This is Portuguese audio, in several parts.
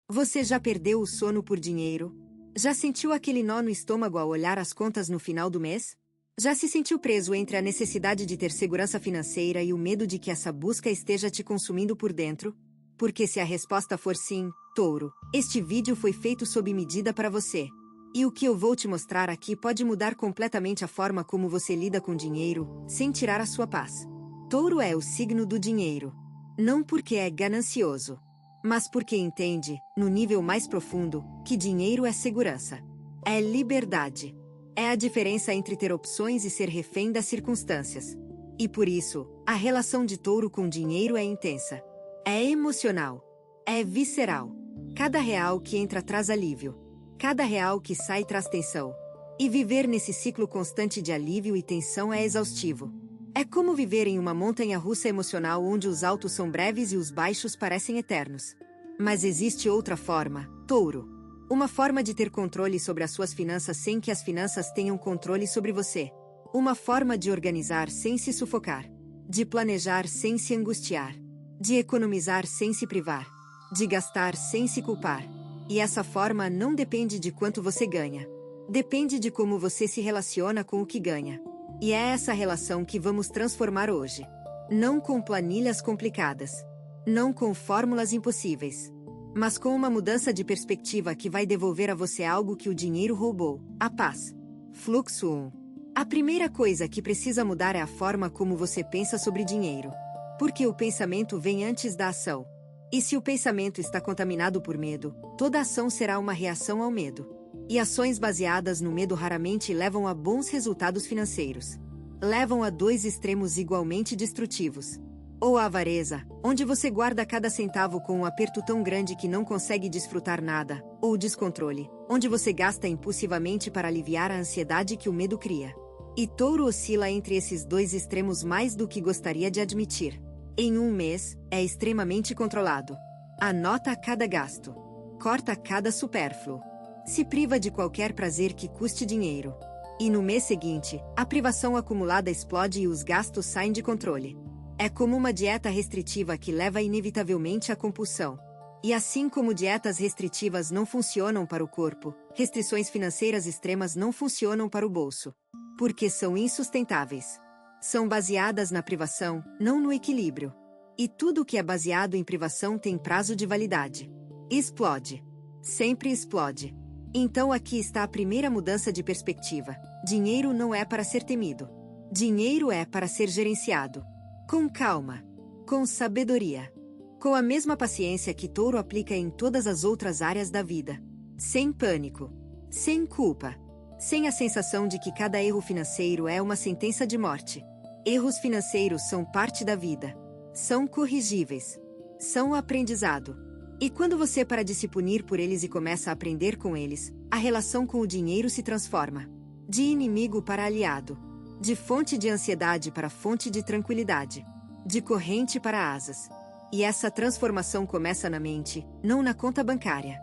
Você já perdeu o sono por dinheiro? Já sentiu aquele nó no estômago ao olhar as contas no final do mês? Já se sentiu preso entre a necessidade de ter segurança financeira e o medo de que essa busca esteja te consumindo por dentro? Porque se a resposta for sim, touro, este vídeo foi feito sob medida para você. E o que eu vou te mostrar aqui pode mudar completamente a forma como você lida com dinheiro, sem tirar a sua paz. Touro é o signo do dinheiro. Não porque é ganancioso, mas porque entende, no nível mais profundo, que dinheiro é segurança. É liberdade. É a diferença entre ter opções e ser refém das circunstâncias. E por isso, a relação de touro com dinheiro é intensa. É emocional. É visceral. Cada real que entra traz alívio. Cada real que sai traz tensão. E viver nesse ciclo constante de alívio e tensão é exaustivo. É como viver em uma montanha-russa emocional onde os altos são breves e os baixos parecem eternos. Mas existe outra forma, touro. Uma forma de ter controle sobre as suas finanças sem que as finanças tenham controle sobre você. Uma forma de organizar sem se sufocar. De planejar sem se angustiar. De economizar sem se privar. De gastar sem se culpar. E essa forma não depende de quanto você ganha. Depende de como você se relaciona com o que ganha. E é essa relação que vamos transformar hoje. Não com planilhas complicadas. Não com fórmulas impossíveis. Mas com uma mudança de perspectiva que vai devolver a você algo que o dinheiro roubou: a paz. Fluxo 1. A primeira coisa que precisa mudar é a forma como você pensa sobre dinheiro. Porque o pensamento vem antes da ação. E se o pensamento está contaminado por medo, toda ação será uma reação ao medo. E ações baseadas no medo raramente levam a bons resultados financeiros. Levam a dois extremos igualmente destrutivos. Ou a avareza, onde você guarda cada centavo com um aperto tão grande que não consegue desfrutar nada, ou o descontrole, onde você gasta impulsivamente para aliviar a ansiedade que o medo cria. E touro oscila entre esses dois extremos mais do que gostaria de admitir. Em um mês, é extremamente controlado. Anota cada gasto. Corta cada supérfluo. Se priva de qualquer prazer que custe dinheiro. E no mês seguinte, a privação acumulada explode e os gastos saem de controle. É como uma dieta restritiva que leva inevitavelmente à compulsão. E assim como dietas restritivas não funcionam para o corpo, restrições financeiras extremas não funcionam para o bolso. Porque são insustentáveis. São baseadas na privação, não no equilíbrio. E tudo que é baseado em privação tem prazo de validade. Explode. Sempre explode. Então aqui está a primeira mudança de perspectiva. Dinheiro não é para ser temido. Dinheiro é para ser gerenciado. Com calma. Com sabedoria. Com a mesma paciência que touro aplica em todas as outras áreas da vida. Sem pânico. Sem culpa. Sem a sensação de que cada erro financeiro é uma sentença de morte. Erros financeiros são parte da vida. São corrigíveis. São aprendizado. E quando você para de se punir por eles e começa a aprender com eles, a relação com o dinheiro se transforma. De inimigo para aliado. De fonte de ansiedade para fonte de tranquilidade. De corrente para asas. E essa transformação começa na mente, não na conta bancária.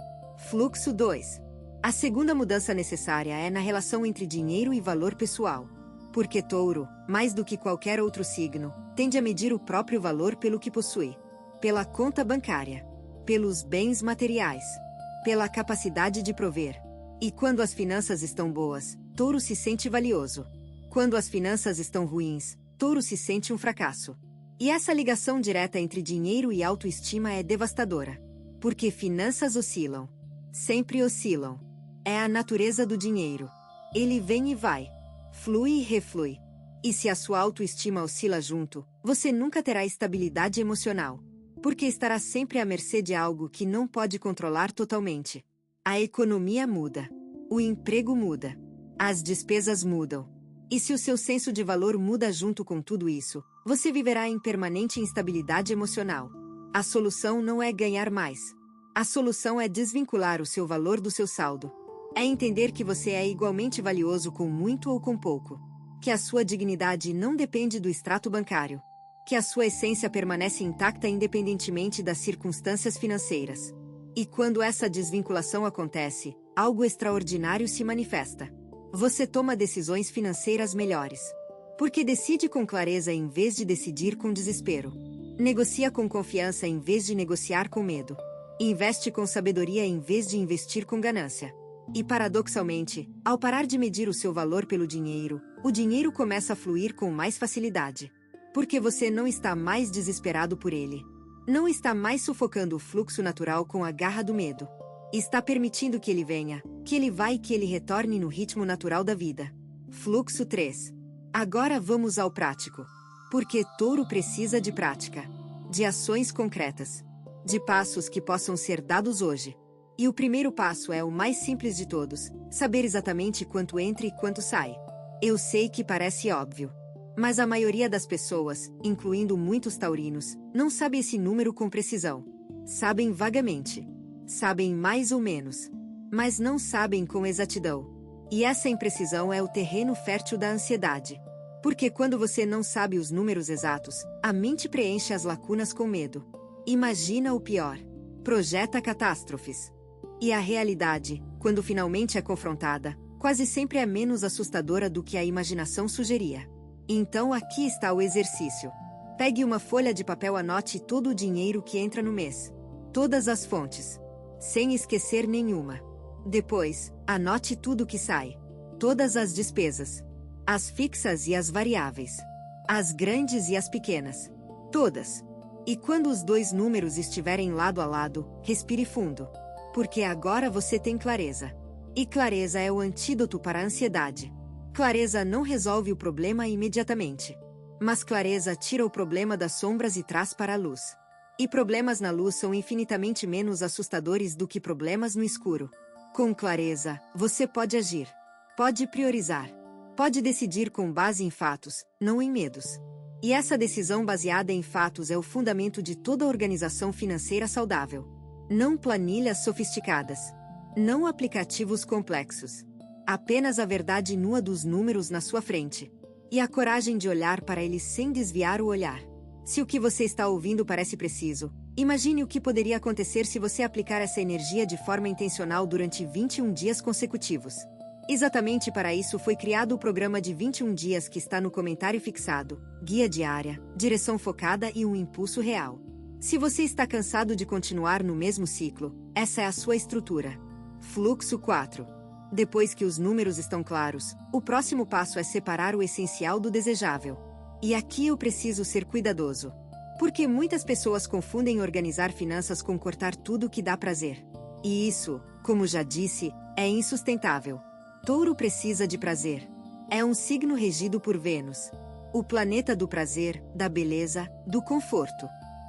Fluxo 2. A segunda mudança necessária é na relação entre dinheiro e valor pessoal. Porque touro, mais do que qualquer outro signo, tende a medir o próprio valor pelo que possui. Pela conta bancária. Pelos bens materiais. Pela capacidade de prover. E quando as finanças estão boas, touro se sente valioso. Quando as finanças estão ruins, touro se sente um fracasso. E essa ligação direta entre dinheiro e autoestima é devastadora. Porque finanças oscilam. Sempre oscilam. É a natureza do dinheiro. Ele vem e vai. Flui e reflui. E se a sua autoestima oscila junto, você nunca terá estabilidade emocional. Porque estará sempre à mercê de algo que não pode controlar totalmente. A economia muda. O emprego muda. As despesas mudam. E se o seu senso de valor muda junto com tudo isso, você viverá em permanente instabilidade emocional. A solução não é ganhar mais. A solução é desvincular o seu valor do seu saldo. É entender que você é igualmente valioso com muito ou com pouco. Que a sua dignidade não depende do extrato bancário. Que a sua essência permanece intacta independentemente das circunstâncias financeiras. E quando essa desvinculação acontece, algo extraordinário se manifesta. Você toma decisões financeiras melhores. Porque decide com clareza em vez de decidir com desespero. Negocia com confiança em vez de negociar com medo. Investe com sabedoria em vez de investir com ganância. E paradoxalmente, ao parar de medir o seu valor pelo dinheiro, o dinheiro começa a fluir com mais facilidade. Porque você não está mais desesperado por ele. Não está mais sufocando o fluxo natural com a garra do medo. Está permitindo que ele venha, que ele vá e que ele retorne no ritmo natural da vida. Fluxo 3. Agora vamos ao prático. Porque Touro precisa de prática. De ações concretas. De passos que possam ser dados hoje. E o primeiro passo é o mais simples de todos, saber exatamente quanto entra e quanto sai. Eu sei que parece óbvio. Mas a maioria das pessoas, incluindo muitos taurinos, não sabe esse número com precisão. Sabem vagamente. Sabem mais ou menos. Mas não sabem com exatidão. E essa imprecisão é o terreno fértil da ansiedade. Porque quando você não sabe os números exatos, a mente preenche as lacunas com medo. Imagina o pior. Projeta catástrofes. E a realidade, quando finalmente é confrontada, quase sempre é menos assustadora do que a imaginação sugeria. Então aqui está o exercício. Pegue uma folha de papel e anote todo o dinheiro que entra no mês. Todas as fontes. Sem esquecer nenhuma. Depois, anote tudo que sai. Todas as despesas. As fixas e as variáveis. As grandes e as pequenas. Todas. E quando os dois números estiverem lado a lado, respire fundo. Porque agora você tem clareza. E clareza é o antídoto para a ansiedade. Clareza não resolve o problema imediatamente. Mas clareza tira o problema das sombras e traz para a luz. E problemas na luz são infinitamente menos assustadores do que problemas no escuro. Com clareza, você pode agir. Pode priorizar. Pode decidir com base em fatos, não em medos. E essa decisão baseada em fatos é o fundamento de toda organização financeira saudável. Não planilhas sofisticadas. Não aplicativos complexos. Apenas a verdade nua dos números na sua frente. E a coragem de olhar para eles sem desviar o olhar. Se o que você está ouvindo parece preciso, imagine o que poderia acontecer se você aplicar essa energia de forma intencional durante 21 dias consecutivos. Exatamente para isso foi criado o programa de 21 dias que está no comentário fixado, guia diária, direção focada e um impulso real. Se você está cansado de continuar no mesmo ciclo, essa é a sua estrutura. Fluxo 4. Depois que os números estão claros, o próximo passo é separar o essencial do desejável. E aqui eu preciso ser cuidadoso. Porque muitas pessoas confundem organizar finanças com cortar tudo que dá prazer. E isso, como já disse, é insustentável. Touro precisa de prazer. É um signo regido por Vênus. O planeta do prazer, da beleza, do conforto.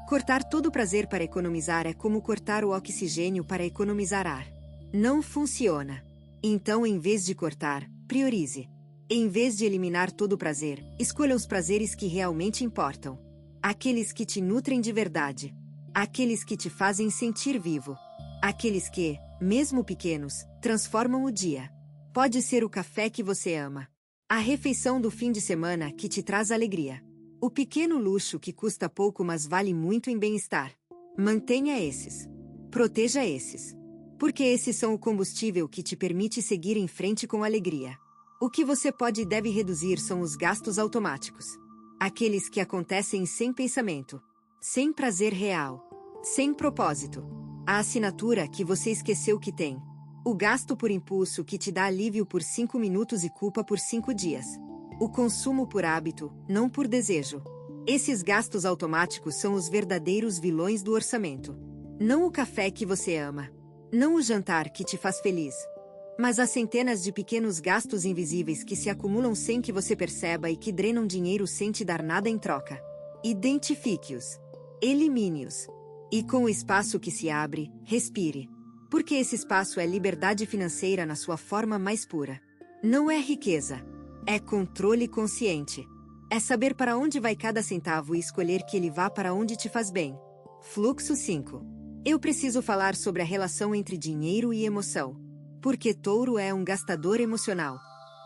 Cortar todo o prazer para economizar é como cortar o oxigênio para economizar ar. Não funciona. Então, em vez de cortar, priorize. Em vez de eliminar todo o prazer, escolha os prazeres que realmente importam. Aqueles que te nutrem de verdade. Aqueles que te fazem sentir vivo. Aqueles que, mesmo pequenos, transformam o dia. Pode ser o café que você ama. A refeição do fim de semana que te traz alegria. O pequeno luxo que custa pouco mas vale muito em bem-estar. Mantenha esses. Proteja esses. Porque esses são o combustível que te permite seguir em frente com alegria. O que você pode e deve reduzir são os gastos automáticos. Aqueles que acontecem sem pensamento. Sem prazer real. Sem propósito. A assinatura que você esqueceu que tem. O gasto por impulso que te dá alívio por 5 minutos e culpa por 5 dias. O consumo por hábito, não por desejo. Esses gastos automáticos são os verdadeiros vilões do orçamento. Não o café que você ama. Não o jantar que te faz feliz. Mas as centenas de pequenos gastos invisíveis que se acumulam sem que você perceba e que drenam dinheiro sem te dar nada em troca. Identifique-os. Elimine-os. E com o espaço que se abre, respire. Porque esse espaço é liberdade financeira na sua forma mais pura. Não é riqueza. É controle consciente. É saber para onde vai cada centavo e escolher que ele vá para onde te faz bem. Fluxo 5. Eu preciso falar sobre a relação entre dinheiro e emoção. Porque Touro é um gastador emocional.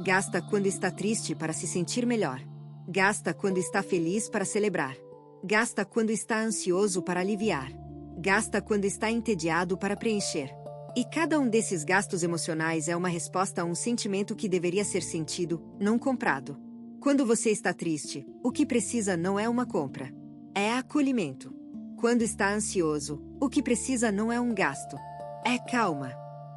Gasta quando está triste para se sentir melhor. Gasta quando está feliz para celebrar. Gasta quando está ansioso para aliviar. Gasta quando está entediado para preencher. E cada um desses gastos emocionais é uma resposta a um sentimento que deveria ser sentido, não comprado. Quando você está triste, o que precisa não é uma compra. É acolhimento. Quando está ansioso, o que precisa não é um gasto. É calma.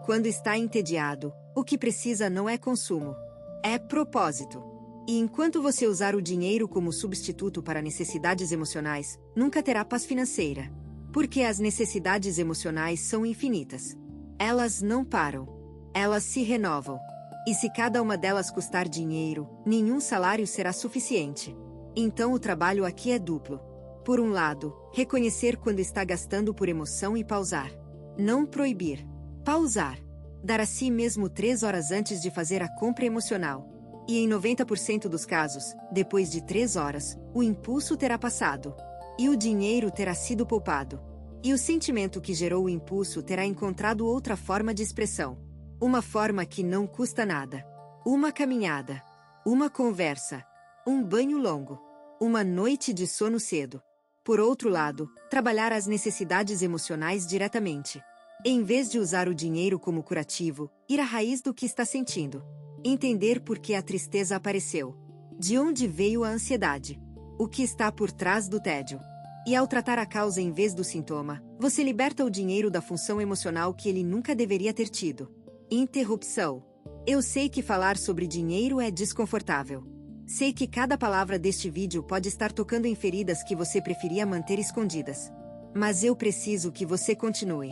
Quando está entediado, o que precisa não é consumo. É propósito. E enquanto você usar o dinheiro como substituto para necessidades emocionais, nunca terá paz financeira. Porque as necessidades emocionais são infinitas. Elas não param. Elas se renovam. E se cada uma delas custar dinheiro, nenhum salário será suficiente. Então o trabalho aqui é duplo. Por um lado, reconhecer quando está gastando por emoção e pausar. Não proibir. Pausar. Dar a si mesmo 3 horas antes de fazer a compra emocional. E em 90% dos casos, depois de 3 horas, o impulso terá passado. E o dinheiro terá sido poupado. E o sentimento que gerou o impulso terá encontrado outra forma de expressão. Uma forma que não custa nada. Uma caminhada. Uma conversa. Um banho longo. Uma noite de sono cedo. Por outro lado, trabalhar as necessidades emocionais diretamente. Em vez de usar o dinheiro como curativo, ir à raiz do que está sentindo. Entender por que a tristeza apareceu. De onde veio a ansiedade. O que está por trás do tédio. E ao tratar a causa em vez do sintoma, você liberta o dinheiro da função emocional que ele nunca deveria ter tido. Interrupção. Eu sei que falar sobre dinheiro é desconfortável. Sei que cada palavra deste vídeo pode estar tocando em feridas que você preferia manter escondidas. Mas eu preciso que você continue.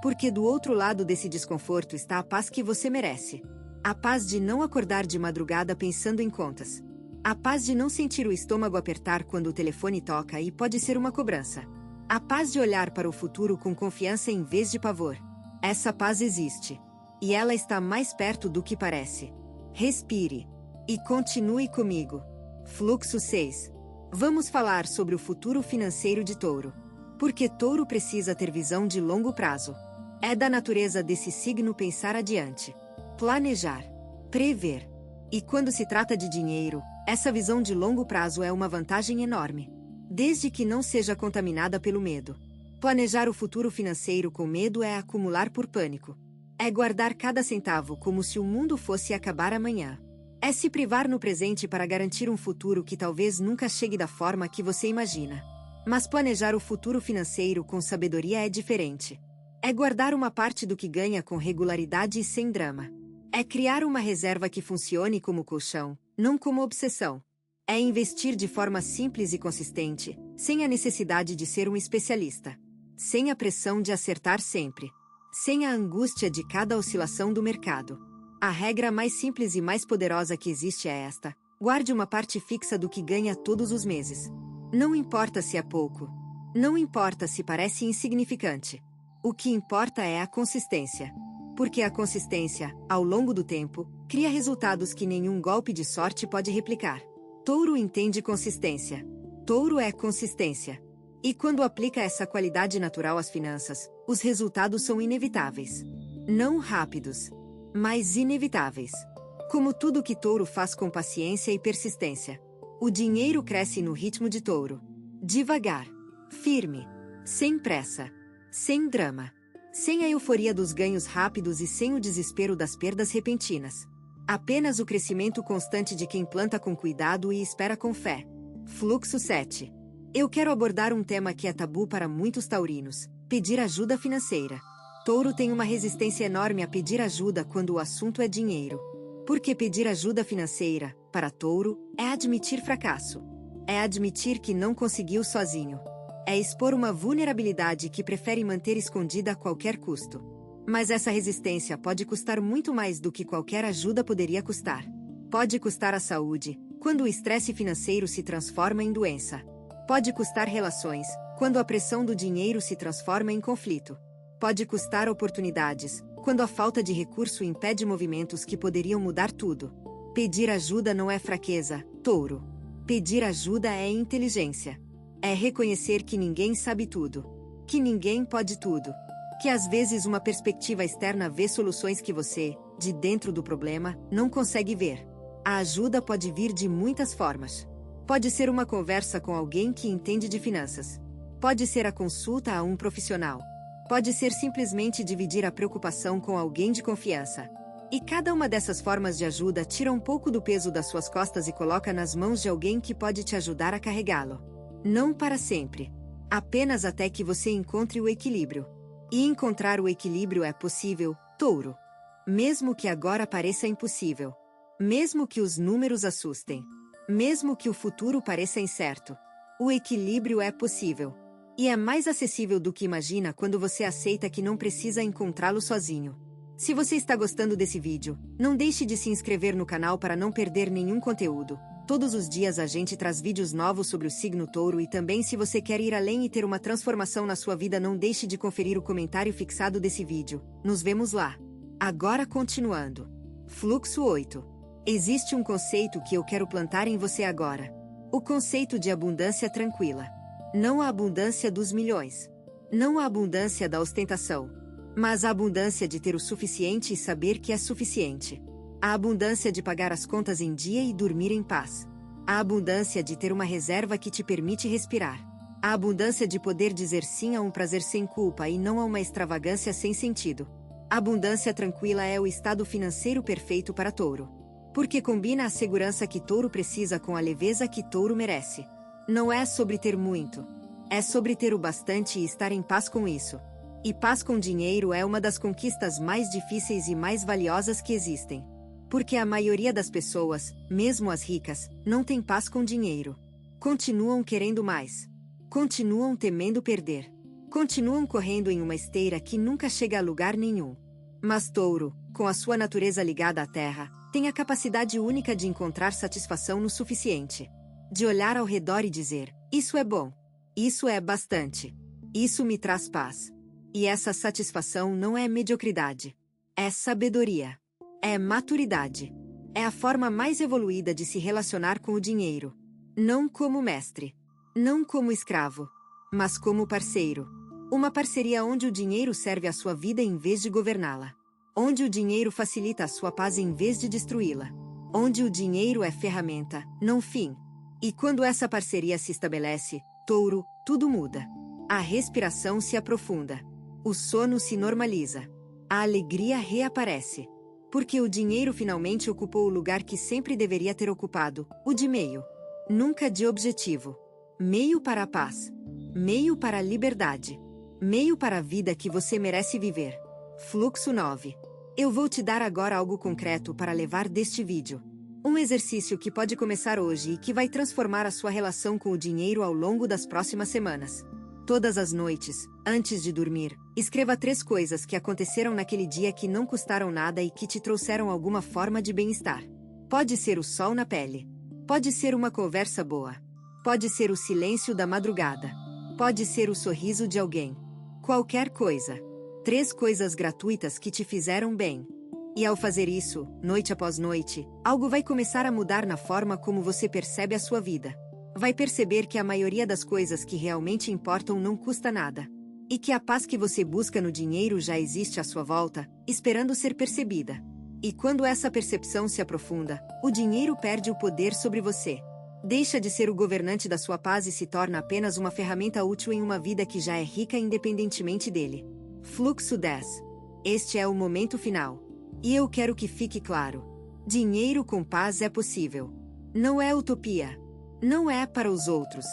Porque do outro lado desse desconforto está a paz que você merece. A paz de não acordar de madrugada pensando em contas. A paz de não sentir o estômago apertar quando o telefone toca e pode ser uma cobrança. A paz de olhar para o futuro com confiança em vez de pavor. Essa paz existe. E ela está mais perto do que parece. Respire. E continue comigo. Fluxo 6. Vamos falar sobre o futuro financeiro de Touro. Porque Touro precisa ter visão de longo prazo. É da natureza desse signo pensar adiante. Planejar. Prever. E quando se trata de dinheiro, essa visão de longo prazo é uma vantagem enorme. Desde que não seja contaminada pelo medo. Planejar o futuro financeiro com medo é acumular por pânico. É guardar cada centavo como se o mundo fosse acabar amanhã. É se privar no presente para garantir um futuro que talvez nunca chegue da forma que você imagina. Mas planejar o futuro financeiro com sabedoria é diferente. É guardar uma parte do que ganha com regularidade e sem drama. É criar uma reserva que funcione como colchão, não como obsessão. É investir de forma simples e consistente, sem a necessidade de ser um especialista. Sem a pressão de acertar sempre. Sem a angústia de cada oscilação do mercado. A regra mais simples e mais poderosa que existe é esta: guarde uma parte fixa do que ganha todos os meses. Não importa se é pouco. Não importa se parece insignificante. O que importa é a consistência. Porque a consistência, ao longo do tempo, cria resultados que nenhum golpe de sorte pode replicar. Touro entende consistência. Touro é consistência. E quando aplica essa qualidade natural às finanças, os resultados são inevitáveis. Não rápidos, mas inevitáveis. Como tudo que Touro faz com paciência e persistência. O dinheiro cresce no ritmo de Touro. Devagar. Firme. Sem pressa. Sem drama. Sem a euforia dos ganhos rápidos e sem o desespero das perdas repentinas. Apenas o crescimento constante de quem planta com cuidado e espera com fé. Fluxo 7. Eu quero abordar um tema que é tabu para muitos taurinos: pedir ajuda financeira. Touro tem uma resistência enorme a pedir ajuda quando o assunto é dinheiro. Porque pedir ajuda financeira, para Touro, é admitir fracasso. É admitir que não conseguiu sozinho. É expor uma vulnerabilidade que prefere manter escondida a qualquer custo. Mas essa resistência pode custar muito mais do que qualquer ajuda poderia custar. Pode custar a saúde, quando o estresse financeiro se transforma em doença. Pode custar relações, quando a pressão do dinheiro se transforma em conflito. Pode custar oportunidades, quando a falta de recurso impede movimentos que poderiam mudar tudo. Pedir ajuda não é fraqueza, Touro. Pedir ajuda é inteligência. É reconhecer que ninguém sabe tudo. Que ninguém pode tudo. Que às vezes uma perspectiva externa vê soluções que você, de dentro do problema, não consegue ver. A ajuda pode vir de muitas formas. Pode ser uma conversa com alguém que entende de finanças. Pode ser a consulta a um profissional. Pode ser simplesmente dividir a preocupação com alguém de confiança. E cada uma dessas formas de ajuda tira um pouco do peso das suas costas e coloca nas mãos de alguém que pode te ajudar a carregá-lo. Não para sempre. Apenas até que você encontre o equilíbrio. E encontrar o equilíbrio é possível, Touro. Mesmo que agora pareça impossível. Mesmo que os números assustem. Mesmo que o futuro pareça incerto. O equilíbrio é possível. E é mais acessível do que imagina quando você aceita que não precisa encontrá-lo sozinho. Se você está gostando desse vídeo, não deixe de se inscrever no canal para não perder nenhum conteúdo. Todos os dias a gente traz vídeos novos sobre o signo Touro e também se você quer ir além e ter uma transformação na sua vida, não deixe de conferir o comentário fixado desse vídeo. Nos vemos lá. Agora continuando. Fluxo 8. Existe um conceito que eu quero plantar em você agora. O conceito de abundância tranquila. Não a abundância dos milhões. Não a abundância da ostentação. Mas a abundância de ter o suficiente e saber que é suficiente. A abundância de pagar as contas em dia e dormir em paz. A abundância de ter uma reserva que te permite respirar. A abundância de poder dizer sim a um prazer sem culpa e não a uma extravagância sem sentido. A abundância tranquila é o estado financeiro perfeito para Touro. Porque combina a segurança que Touro precisa com a leveza que Touro merece. Não é sobre ter muito. É sobre ter o bastante e estar em paz com isso. E paz com dinheiro é uma das conquistas mais difíceis e mais valiosas que existem. Porque a maioria das pessoas, mesmo as ricas, não tem paz com dinheiro. Continuam querendo mais. Continuam temendo perder. Continuam correndo em uma esteira que nunca chega a lugar nenhum. Mas Touro, com a sua natureza ligada à terra, tem a capacidade única de encontrar satisfação no suficiente. De olhar ao redor e dizer, isso é bom. Isso é bastante. Isso me traz paz. E essa satisfação não é mediocridade. É sabedoria. É maturidade. É a forma mais evoluída de se relacionar com o dinheiro. Não como mestre. Não como escravo. Mas como parceiro. Uma parceria onde o dinheiro serve à sua vida em vez de governá-la. Onde o dinheiro facilita a sua paz em vez de destruí-la. Onde o dinheiro é ferramenta, não fim. E quando essa parceria se estabelece, Touro, tudo muda. A respiração se aprofunda. O sono se normaliza. A alegria reaparece. Porque o dinheiro finalmente ocupou o lugar que sempre deveria ter ocupado, o de meio. Nunca de objetivo. Meio para a paz. Meio para a liberdade. Meio para a vida que você merece viver. Fluxo 9. Eu vou te dar agora algo concreto para levar deste vídeo. Um exercício que pode começar hoje e que vai transformar a sua relação com o dinheiro ao longo das próximas semanas. Todas as noites, antes de dormir, escreva 3 coisas que aconteceram naquele dia que não custaram nada e que te trouxeram alguma forma de bem-estar. Pode ser o sol na pele. Pode ser uma conversa boa. Pode ser o silêncio da madrugada. Pode ser o sorriso de alguém. Qualquer coisa. 3 coisas gratuitas que te fizeram bem. E ao fazer isso, noite após noite, algo vai começar a mudar na forma como você percebe a sua vida. Vai perceber que a maioria das coisas que realmente importam não custa nada. E que a paz que você busca no dinheiro já existe à sua volta, esperando ser percebida. E quando essa percepção se aprofunda, o dinheiro perde o poder sobre você. Deixa de ser o governante da sua paz e se torna apenas uma ferramenta útil em uma vida que já é rica independentemente dele. Fluxo 10. Este é o momento final. E eu quero que fique claro. Dinheiro com paz é possível. Não é utopia. Não é para os outros.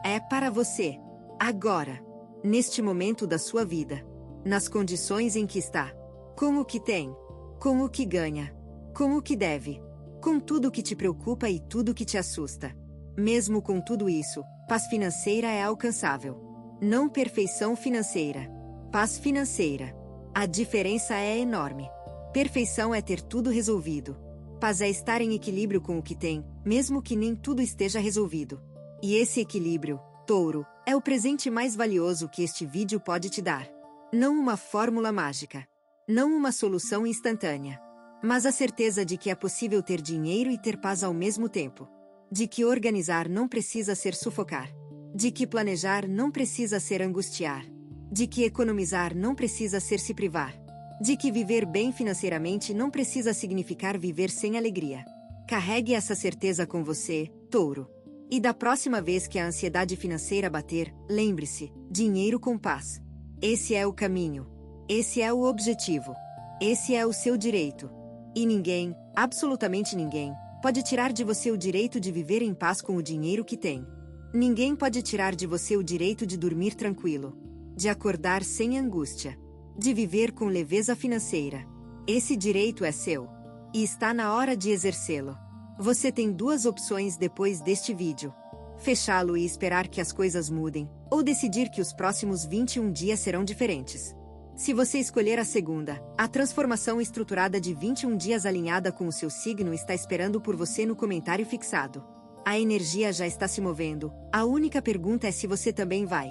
É para você. Agora. Neste momento da sua vida. Nas condições em que está. Com o que tem. Com o que ganha. Com o que deve. Com tudo que te preocupa e tudo que te assusta. Mesmo com tudo isso, paz financeira é alcançável. Não perfeição financeira. Paz financeira. A diferença é enorme. Perfeição é ter tudo resolvido. Paz é estar em equilíbrio com o que tem, mesmo que nem tudo esteja resolvido. E esse equilíbrio, Touro, é o presente mais valioso que este vídeo pode te dar. Não uma fórmula mágica. Não uma solução instantânea. Mas a certeza de que é possível ter dinheiro e ter paz ao mesmo tempo. De que organizar não precisa ser sufocar. De que planejar não precisa ser angustiar. De que economizar não precisa ser se privar. De que viver bem financeiramente não precisa significar viver sem alegria. Carregue essa certeza com você, Touro. E da próxima vez que a ansiedade financeira bater, lembre-se, dinheiro com paz. Esse é o caminho. Esse é o objetivo. Esse é o seu direito. E ninguém, absolutamente ninguém, pode tirar de você o direito de viver em paz com o dinheiro que tem. Ninguém pode tirar de você o direito de dormir tranquilo, de acordar sem angústia, de viver com leveza financeira. Esse direito é seu. E está na hora de exercê-lo. Você tem duas opções depois deste vídeo: fechá-lo e esperar que as coisas mudem, ou decidir que os próximos 21 dias serão diferentes. Se você escolher a segunda, a transformação estruturada de 21 dias alinhada com o seu signo está esperando por você no comentário fixado. A energia já está se movendo, a única pergunta é se você também vai.